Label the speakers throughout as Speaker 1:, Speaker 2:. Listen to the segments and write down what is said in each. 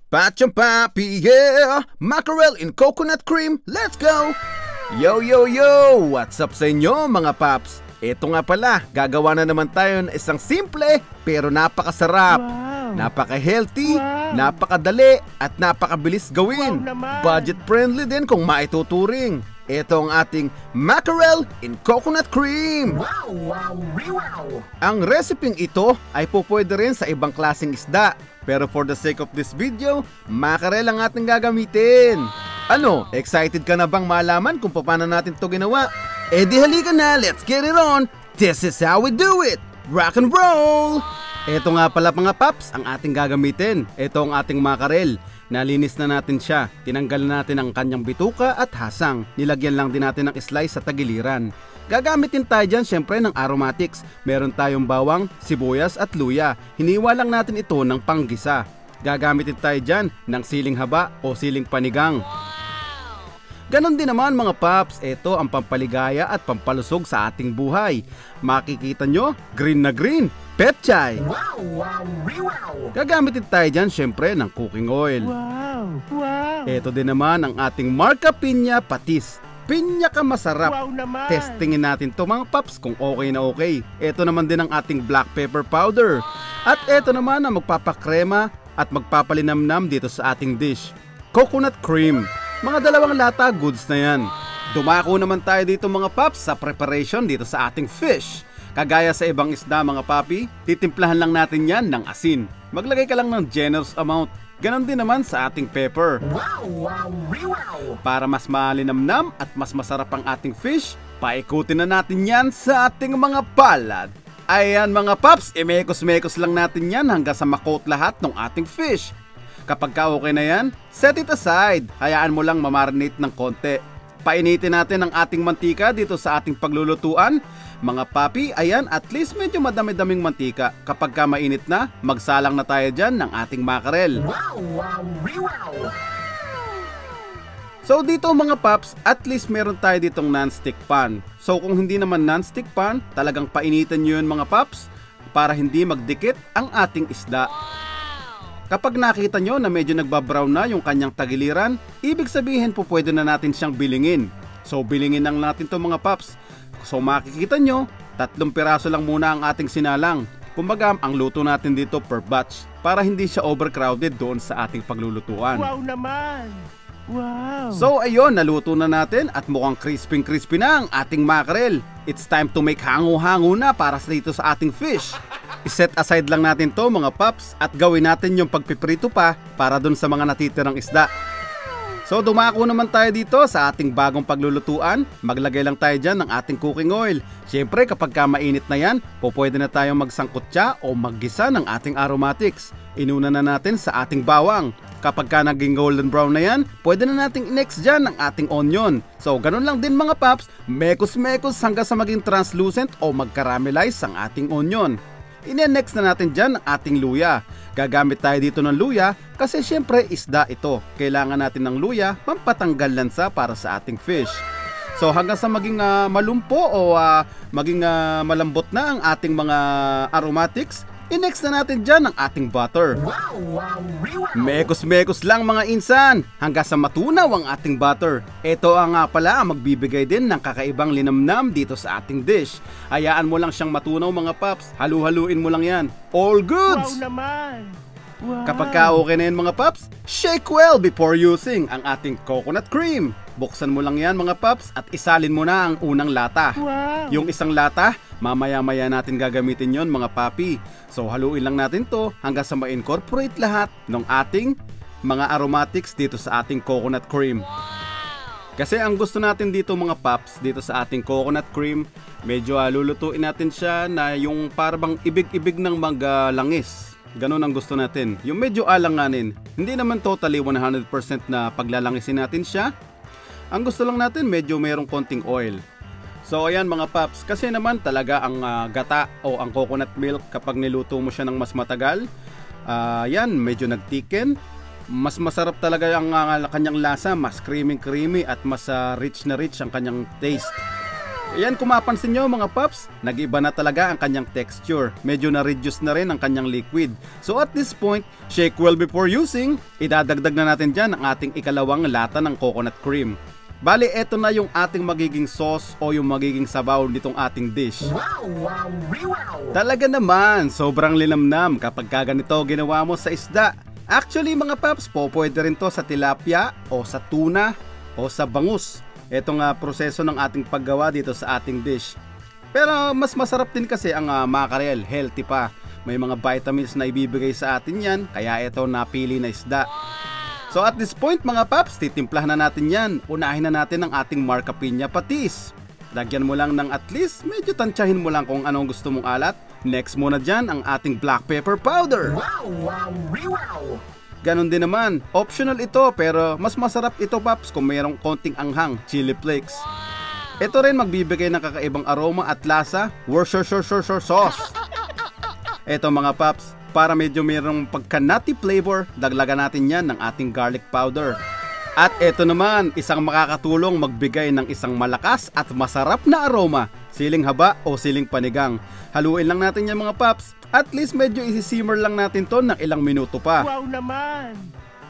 Speaker 1: Pachang papi, yeah! Mackerel in coconut cream, let's go! Yo, yo, yo! What's up sa inyo mga paps? Ito nga pala, gagawa na naman tayo ng isang simple pero napakasarap.
Speaker 2: Wow.
Speaker 1: Napaka-healthy,
Speaker 2: Wow.
Speaker 1: napakadali at napakabilis gawin.
Speaker 2: Wow naman.
Speaker 1: Budget friendly din kung maituturing. Ito ang ating mackerel in coconut cream.
Speaker 3: Wow, wow, wow!
Speaker 1: Ang reseping ito ay pupwede rin sa ibang klaseng isda. Pero for the sake of this video, mackerel ang ating gagamitin. Ano, excited ka na bang malaman kung paano natin to ginawa? Eh di halika na, let's get it on! This is how we do it! Rock and roll! Ito nga pala mga paps ang ating gagamitin. Ito ang ating mackerel. Nalinis na natin siya. Tinanggal natin ang kanyang bituka at hasang. Nilagyan lang din natin ng slice sa tagiliran. Gagamitin tayo dyan syempre ng aromatics. Meron tayong bawang, sibuyas at luya. Hiniwa lang natin ito ng panggisa. Gagamitin tayo dyan ng siling haba o siling panigang. Ganon din naman mga paps, ito ang pampaligaya at pampalusog sa ating buhay. Makikita nyo, green na green, petchay.
Speaker 3: Wow, wow, wow!
Speaker 1: Gagamitin tayo dyan syempre ng cooking oil.
Speaker 2: Wow! Wow!
Speaker 1: Ito din naman ang ating Marca Piña Patis. Pinya ka masarap.
Speaker 2: Wow naman!
Speaker 1: Testingin natin to mga paps kung okay na okay. Ito naman din ang ating black pepper powder. At ito naman ang magpapakrema at magpapalinamnam dito sa ating dish. Coconut cream. Mga 2 lata, goods na yan. Dumako naman tayo dito mga paps sa preparation dito sa ating fish. Kagaya sa ibang isda mga papi, titimplahan lang natin yan ng asin. Maglagay ka lang ng generous amount. Ganon din naman sa ating pepper.
Speaker 3: Wow, wow, wow!
Speaker 1: Para mas malinamnam at mas masarap ang ating fish, paikutin na natin yan sa ating mga palad. Ayan mga paps, imekos-mekos lang natin yan hanggang sa makot lahat ng ating fish. Kapag ka okay na yan, set it aside. Hayaan mo lang mamarinate ng konti. Painitin natin ang ating mantika dito sa ating paglulutuan. Mga papi, ayan, at least medyo madami-daming mantika. Kapag ka mainit na, magsalang na tayo dyan ng ating mackerel.
Speaker 3: Wow, wow, wow!
Speaker 1: So dito mga paps, at least meron tayo ditong non-stick pan. So kung hindi naman non-stick pan, talagang painitin nyo yun mga paps para hindi magdikit ang ating isda. Kapag nakita nyo na medyo nagbabrown na yung kanyang tagiliran, ibig sabihin po pwede na natin siyang bilingin. So bilingin lang natin to mga paps. So makikita nyo, 3 piraso lang muna ang ating sinalang. Kumbaga ang luto natin dito per batch para hindi siya overcrowded doon sa ating paglulutuan.
Speaker 2: Wow naman! Wow!
Speaker 1: So ayun, naluto na natin at mukhang crispy na ang ating mackerel. It's time to make hango-hango na para dito sa ating fish. I-set aside lang natin to mga paps at gawin natin yung pagpiprito pa para dun sa mga natitirang isda. So dumako naman tayo dito sa ating bagong paglulutuan. Maglagay lang tayo dyan ng ating cooking oil. Siyempre kapag ka mainit na yan, pwede na tayong magsangkutsa o maggisa ng ating aromatics. Inuna na natin sa ating bawang. Kapag ka naging golden brown na yan, pwede na nating i-next dyan ng ating onion. So ganun lang din mga paps, mekos-mekos hanggang sa maging translucent o mag-caramelize ang ating onion. Ine-next na natin dyan ang ating luya. Gagamit tayo dito ng luya kasi syempre isda ito. Kailangan natin ng luya pampatanggal lansa para sa ating fish. So hanggang sa maging malumpo o maging malambot na ang ating mga aromatics, i-next na natin dyan ang ating butter.
Speaker 3: Wow, wow, wow!
Speaker 1: Mekos-mekos lang mga insan hanggang sa matunaw ang ating butter. Ito nga pala ang magbibigay din ng kakaibang linamnam dito sa ating dish. Hayaan mo lang siyang matunaw mga paps. Halu-haluin mo lang yan. All goods!
Speaker 2: Wow naman! Wow!
Speaker 1: Kapag ka okay na yan mga paps, shake well before using ang ating coconut cream. Buksan mo lang yan mga paps at isalin mo na ang unang lata.
Speaker 2: Wow!
Speaker 1: Yung isang lata, mamaya-maya natin gagamitin yon mga papi. So haluin lang natin to hanggang sa ma-incorporate lahat ng ating mga aromatics dito sa ating coconut cream. Kasi ang gusto natin dito mga paps, dito sa ating coconut cream, medyo lulutuin natin siya na yung parang ibig-ibig ng langis. Ganon ang gusto natin. Yung medyo alanganin. Hindi naman totally 100% na paglalangisin natin siya. Ang gusto lang natin medyo merong konting oil. So ayan mga paps, kasi naman talaga ang gata o ang coconut milk kapag niluto mo siya ng mas matagal, yan medyo nagtiken. Mas masarap talaga ang kanyang lasa, mas creamy at mas rich na rich ang kanyang taste. Ayan, kung mapansin nyo mga paps, nag-iba na talaga ang kanyang texture. Medyo na-reduce na rin ang kanyang liquid. So at this point, shake well before using. Idadagdag na natin dyan ang ating ikalawang lata ng coconut cream. Bali, eto na yung ating magiging sauce o yung magiging sabaw nitong ating dish.
Speaker 3: Wow, wow, wow.
Speaker 1: Talaga naman, sobrang linamnam kapag ganito ginawa mo sa isda. Actually mga paps, pwede rin to sa tilapia o sa tuna o sa bangus. Ito nga proseso ng ating paggawa dito sa ating dish. Pero mas masarap din kasi ang mackerel, healthy pa. May mga vitamins na ibibigay sa atin yan, kaya ito napili na isda. So at this point mga paps, titimplahan na natin yan. Unahin na natin ang ating marca piña patis. Lagyan mo lang ng at least, medyo tansyahin mo lang kung anong gusto mong alat. Next muna dyan ang ating black pepper powder.
Speaker 3: Wow, wow, wow.
Speaker 1: Ganon din naman, optional ito pero mas masarap ito paps kung mayroong konting anghang, chili flakes. Ito rin magbibigay ng kakaibang aroma at lasa, Worcestershire sauce. Ito mga paps, para medyo mayroong pagka-nutty flavor, daglagan natin yan ng ating garlic powder. At ito naman, isang makakatulong magbigay ng isang malakas at masarap na aroma, siling haba o siling panigang. Haluin lang natin yan mga paps. At least medyo isi-simmer lang natin to ng ilang minuto pa.
Speaker 2: Wow naman!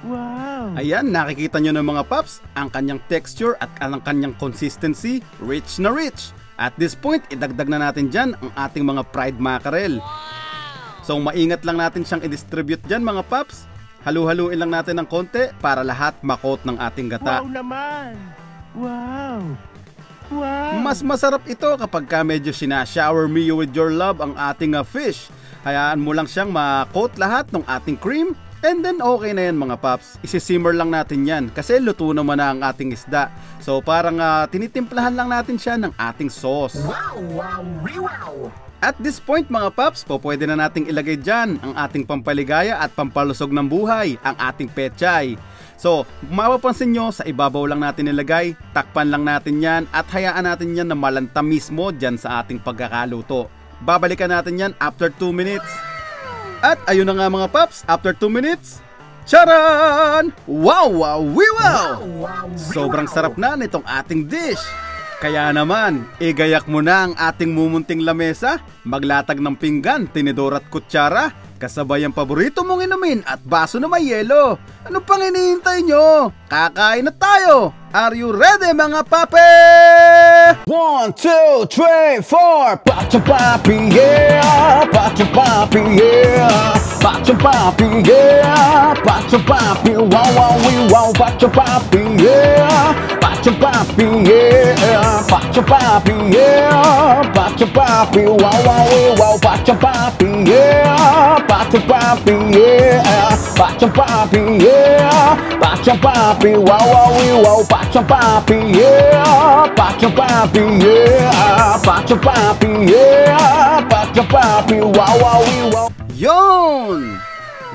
Speaker 2: Wow!
Speaker 1: Ayan, nakikita nyo ng mga paps, ang kanyang texture at ang kanyang consistency, rich na rich. At this point, idagdag na natin dyan ang ating mga fried mackerel. So maingat lang natin siyang i-distribute dyan mga paps. Halu-haluin lang natin ng konti para lahat makot ng ating gata.
Speaker 2: Wow naman! Wow! Wow!
Speaker 1: Mas masarap ito kapag medyo sinashower me with your love ang ating fish. Hayaan mo lang siyang makot lahat ng ating cream. And then okay na yan mga paps. Isi-simmer lang natin yan kasi luto naman na ang ating isda. So parang tinitimplahan lang natin siya ng ating sauce.
Speaker 3: Wow, wow, wow.
Speaker 1: At this point mga paps, pwede na nating ilagay dyan ang ating pampaligaya at pampalusog ng buhay, ang ating pechay. So, mapapansin nyo, sa ibabaw lang natin nilagay, takpan lang natin yan at hayaan natin yan na malanta mismo dyan sa ating pagkakaluto. Babalikan natin yan after 2 minutes. At ayun na nga mga paps, after 2 minutes, charan! Wow, wow, wow! Sobrang sarap na nitong ating dish. Kaya naman, igayak mo na ang ating mumunting lamesa, maglatag ng pinggan, tinidor at kutsara, kasabay ang paborito mong inumin at baso na may yelo. Ano pang hinihintay nyo? Kakain na tayo! Are you ready mga pape? 1, 2, 3, 4 Pacha papi, yeah! Pacha papi, yeah! Pacha papi, yeah! Pacha papi, wow, wow, wow! Pacha papi, yeah! Pacha papi, yeah! Pacha papi, yeah! Pacha papi, wow, wow, wow! Pacha papi, yeah! Pacha papi, yeah! Pacha papi, yeah! Pacha papi, wow, wow, wow! Pacha papi, yeah! Pacha papi, yeah! Pacha papi, yeah! Pacha papi, wow, wow, wow! Yon!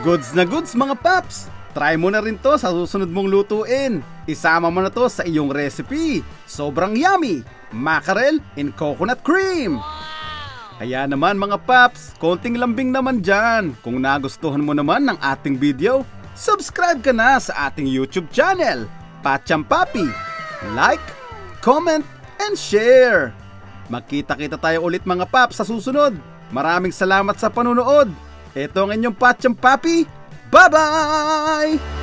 Speaker 1: Goods na goods mga paps! Try mo na rin to sa susunod mong lutuin. Isama mo na to sa iyong recipe. Sobrang yummy! Mackerel in coconut cream! Kaya naman mga paps, konting lambing naman dyan. Kung nagustuhan mo naman ng ating video, subscribe ka na sa ating YouTube channel, Pacham Papi. Like, comment, and share. Magkita-kita tayo ulit mga paps sa susunod. Maraming salamat sa panunood. Ito ang inyong Pacham Papi. Bye-bye!